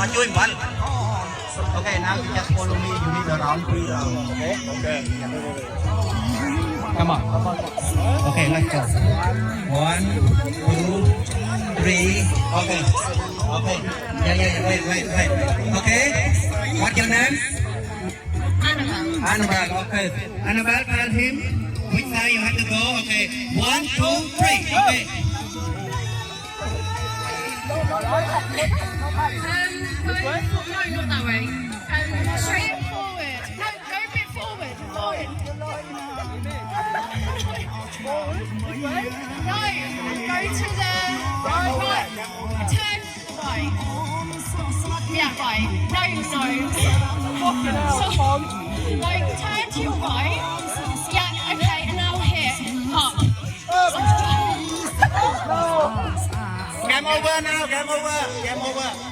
doing one. Okay, now you just follow me. You need around 3 rounds. Okay. Okay. Come on. Okay, let's go. 1, 2, 3. Okay. Okay. Yeah. Wait. Okay. What's your name? Annabelle. Okay. Annabelle, tell him which side you have to go. Okay. 1, 2, 3. Okay. No, not that way. Straight forward. No, go a bit forward. Forward. No, go to the right. Turn right. Yeah, right. No. Turn to your right. Yeah, okay, and now here. Up. Game over now. Game over.